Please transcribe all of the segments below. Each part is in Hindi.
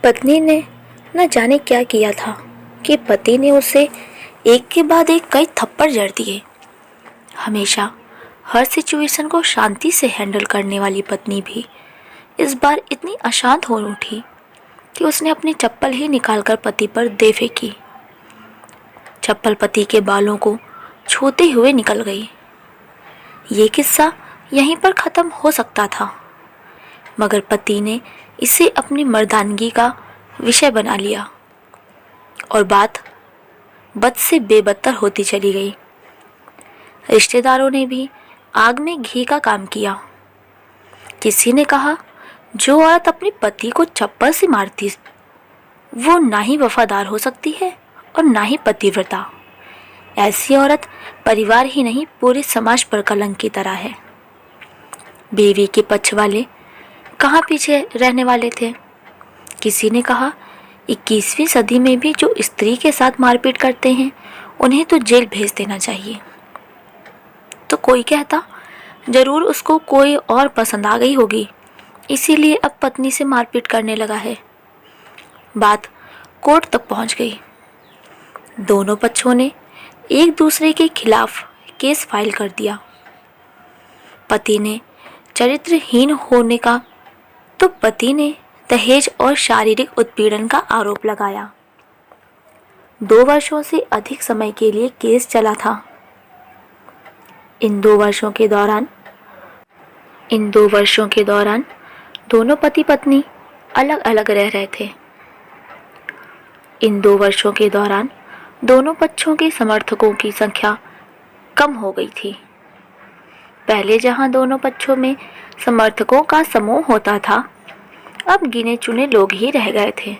पत्नी ने न जाने क्या किया था कि पति ने उसे एक के बाद एक कई थप्पड़ जड़ दिए। हमेशा हर सिचुएशन को शांति से हैंडल करने वाली पत्नी भी इस बार इतनी अशांत हो उठी कि उसने अपनी चप्पल ही निकालकर पति पर दे फेंकी। चप्पल पति के बालों को छूते हुए निकल गई। ये किस्सा यहीं पर ख़त्म हो सकता था, मगर पति ने इसे अपनी मर्दानगी का विषय बना लिया और बात बद से बेबदतर होती चली गई। रिश्तेदारों ने भी आग में घी का काम किया। किसी ने कहा, जो औरत अपने पति को चप्पल से मारती वो ना ही वफादार हो सकती है और ना ही पतिव्रता। ऐसी औरत परिवार ही नहीं पूरे समाज पर कलंक की तरह है। बीवी के पक्ष वाले कहाँ पीछे रहने वाले थे। किसी ने कहा, 21वीं सदी में भी जो स्त्री के साथ मारपीट करते हैं उन्हें तो जेल भेज देना चाहिए। तो कोई कहता, जरूर उसको कोई और पसंद आ गई होगी, इसीलिए अब पत्नी से मारपीट करने लगा है। बात कोर्ट तक पहुंच गई। दोनों पक्षों ने एक दूसरे के खिलाफ केस फाइल कर दिया। पति ने चरित्रहीन होने का तो पति ने दहेज और शारीरिक उत्पीड़न का आरोप लगाया। 2 वर्षों से अधिक समय के लिए केस चला था। इन 2 वर्षों के दौरान दोनों पति पत्नी अलग अलग रह रहे थे। इन 2 वर्षों के दौरान दोनों पक्षों के समर्थकों की संख्या कम हो गई थी। पहले जहां दोनों पक्षों में समर्थकों का समूह होता था, अब गिने चुने लोग ही रह गए थे।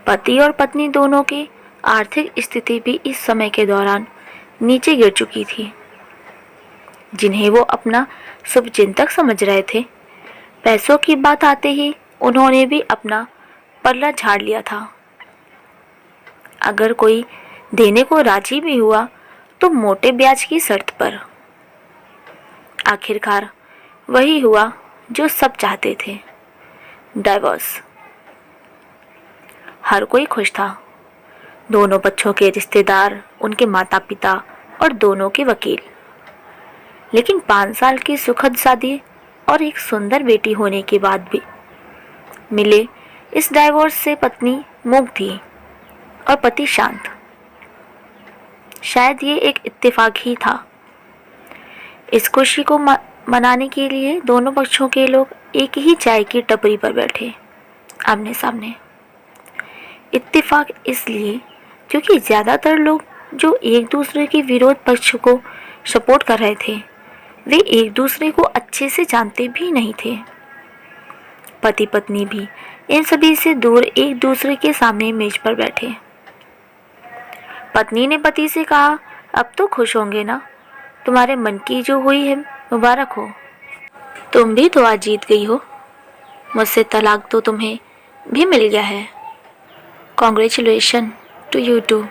पति और पत्नी दोनों की आर्थिक स्थिति भी इस समय के दौरान नीचे गिर चुकी थी। जिन्हें वो अपना शुभचिंतक समझ रहे थे, पैसों की बात आते ही उन्होंने भी अपना पल्ला झाड़ लिया था। अगर कोई देने को राजी भी हुआ तो मोटे ब्याज की शर्त पर। आखिरकार वही हुआ जो सब चाहते थे, डाइवोर्स। हर कोई खुश था। दोनों पक्षों के रिश्तेदार, उनके माता पिता और दोनों के वकील। लेकिन 5 साल की सुखद शादी और एक सुंदर बेटी होने के बाद भी मिले इस डाइवोर्स से पत्नी मूक थी और पति शांत। शायद ये एक इत्तेफाक ही था। इस खुशी को मनाने के लिए दोनों पक्षों के लोग एक ही चाय की टपरी पर बैठे, आमने सामने। इत्तेफाक इसलिए क्योंकि ज़्यादातर लोग जो एक दूसरे के विरोध पक्ष को सपोर्ट कर रहे थे, वे एक दूसरे को अच्छे से जानते भी नहीं थे। पति पत्नी भी इन सभी से दूर एक दूसरे के सामने मेज पर बैठे। पत्नी ने पति से कहा, अब तो खुश होंगे ना, तुम्हारे मन की जो हुई है मुबारक हो। तुम भी तो आज जीत गई हो। मुझसे तलाक तो तुम्हें भी मिल गया है। कॉन्ग्रेचुलेशन टू यू टू,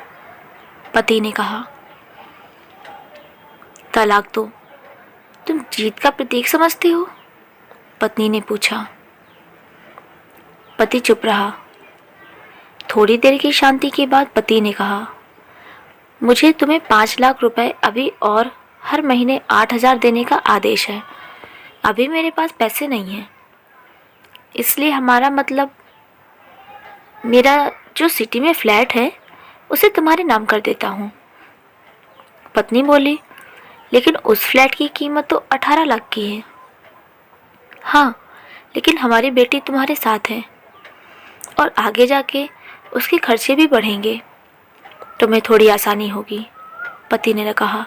पति ने कहा। तलाक तो तुम जीत का प्रतीक समझती हो? पत्नी ने पूछा। पति चुप रहा। थोड़ी देर की शांति के बाद पति ने कहा, मुझे तुम्हें 5 लाख रुपए अभी और हर महीने 8,000 देने का आदेश है। अभी मेरे पास पैसे नहीं हैं, इसलिए मेरा जो सिटी में फ्लैट है उसे तुम्हारे नाम कर देता हूँ। पत्नी बोली, लेकिन उस फ्लैट की कीमत तो 18 लाख की है। हाँ, लेकिन हमारी बेटी तुम्हारे साथ है और आगे जाके उसके खर्चे भी बढ़ेंगे, तुम्हें थोड़ी आसानी होगी, पति ने कहा।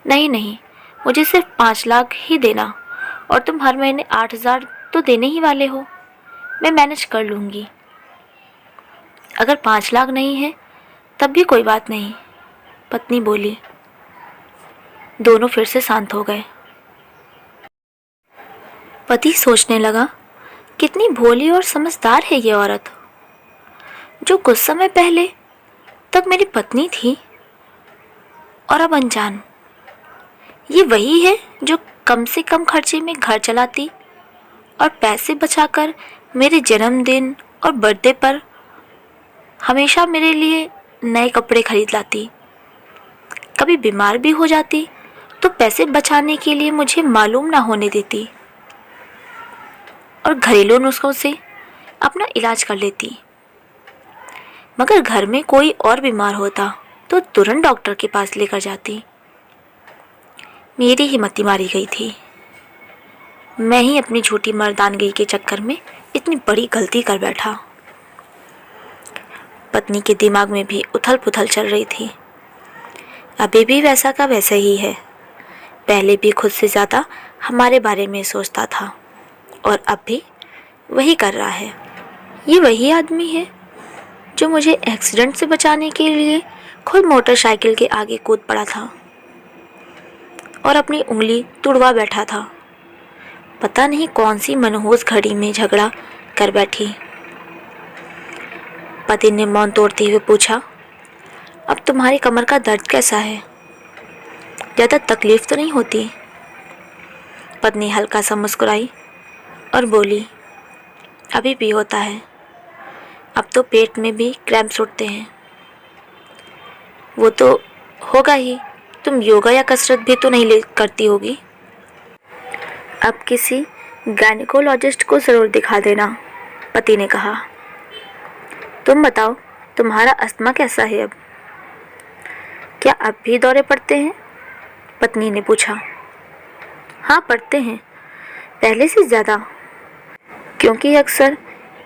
नहीं, मुझे सिर्फ 5 लाख ही देना और तुम हर महीने 8,000 तो देने ही वाले हो। मैं मैनेज कर लूँगी। अगर 5 लाख नहीं है तब भी कोई बात नहीं, पत्नी बोली। दोनों फिर से शांत हो गए। पति सोचने लगा, कितनी भोली और समझदार है ये औरत, जो कुछ समय पहले तक मेरी पत्नी थी और अब अनजान। ये वही है जो कम से कम खर्चे में घर चलाती और पैसे बचाकर मेरे जन्मदिन और बर्थडे पर हमेशा मेरे लिए नए कपड़े खरीद लाती। कभी बीमार भी हो जाती तो पैसे बचाने के लिए मुझे मालूम ना होने देती और घरेलू नुस्खों से अपना इलाज कर लेती। मगर घर में कोई और बीमार होता तो तुरंत डॉक्टर के पास लेकर जाती। मेरी हिम्मत मारी गई थी। मैं ही अपनी झूठी मर्दानगी के चक्कर में इतनी बड़ी गलती कर बैठा। पत्नी के दिमाग में भी उथल पुथल चल रही थी। अभी भी वैसा का वैसा ही है। पहले भी खुद से ज़्यादा हमारे बारे में सोचता था और अब भी वही कर रहा है। ये वही आदमी है जो मुझे एक्सीडेंट से बचाने के लिए खुद मोटरसाइकिल के आगे कूद पड़ा था और अपनी उंगली तुड़वा बैठा था। पता नहीं कौन सी मनहूस घड़ी में झगड़ा कर बैठी। पति ने मौन तोड़ते हुए पूछा, अब तुम्हारी कमर का दर्द कैसा है? ज़्यादा तकलीफ तो नहीं होती? पत्नी हल्का सा मुस्कुराई और बोली, अभी भी होता है। अब तो पेट में भी क्रैम्प्स उठते हैं। वो तो होगा ही, तुम योगा या कसरत भी तो नहीं करती होगी। अब किसी गायनेकोलॉजिस्ट को ज़रूर दिखा देना, पति ने कहा। तुम बताओ, तुम्हारा अस्थमा कैसा है अब? क्या अब भी दौरे पड़ते हैं? पत्नी ने पूछा। हाँ, पड़ते हैं, पहले से ज़्यादा, क्योंकि अक्सर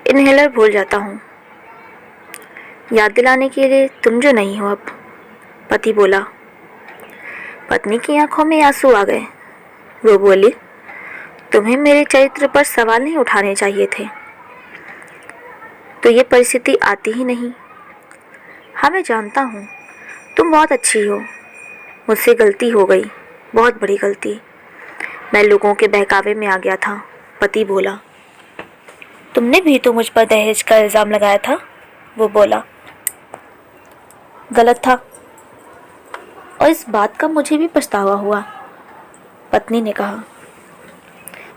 इन्हेलर भूल जाता हूँ। याद दिलाने के लिए तुम जो नहीं हो अब, पति बोला। पत्नी की आंखों में आंसू आ गए। वो बोली, तुम्हें मेरे चरित्र पर सवाल नहीं उठाने चाहिए थे, तो ये परिस्थिति आती ही नहीं। हाँ, मैं जानता हूँ, तुम बहुत अच्छी हो। मुझसे गलती हो गई, बहुत बड़ी गलती। मैं लोगों के बहकावे में आ गया था, पति बोला। तुमने भी तो मुझ पर दहेज का इल्ज़ाम लगाया था, वो बोला। गलत था और इस बात का मुझे भी पछतावा हुआ, पत्नी ने कहा।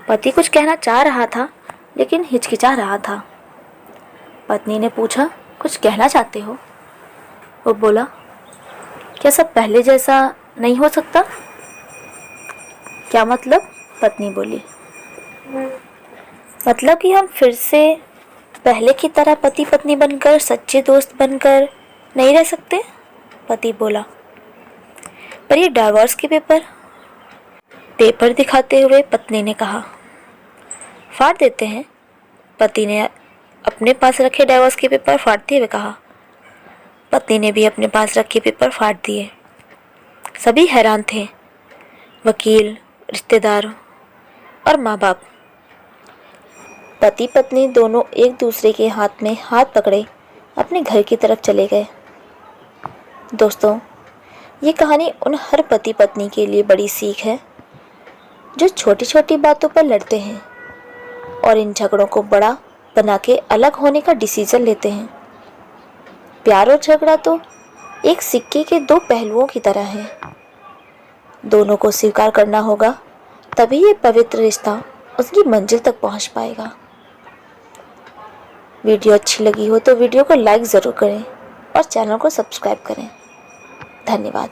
पति कुछ कहना चाह रहा था लेकिन हिचकिचा रहा था। पत्नी ने पूछा, कुछ कहना चाहते हो? वो बोला, क्या सब पहले जैसा नहीं हो सकता? क्या मतलब? पत्नी बोली। मतलब कि हम फिर से पहले की तरह पति पत्नी बनकर, सच्चे दोस्त बनकर नहीं रह सकते? पति बोला। पर ये डाइवोर्स के पेपर दिखाते हुए पत्नी ने कहा। फाड़ देते हैं, पति ने अपने पास रखे डाइवोर्स के पेपर फाड़ते हुए कहा। पत्नी ने भी अपने पास रखे पेपर फाड़ दिए। सभी हैरान थे, वकील, रिश्तेदार और माँ बाप। पति पत्नी दोनों एक दूसरे के हाथ में हाथ पकड़े अपने घर की तरफ चले गए। दोस्तों, ये कहानी उन हर पति पत्नी के लिए बड़ी सीख है जो छोटी छोटी बातों पर लड़ते हैं और इन झगड़ों को बड़ा बना के अलग होने का डिसीजन लेते हैं। प्यार और झगड़ा तो एक सिक्के के दो पहलुओं की तरह है। दोनों को स्वीकार करना होगा, तभी ये पवित्र रिश्ता उसकी मंजिल तक पहुंच पाएगा। वीडियो अच्छी लगी हो तो वीडियो को लाइक ज़रूर करें और चैनल को सब्सक्राइब करें। धन्यवाद।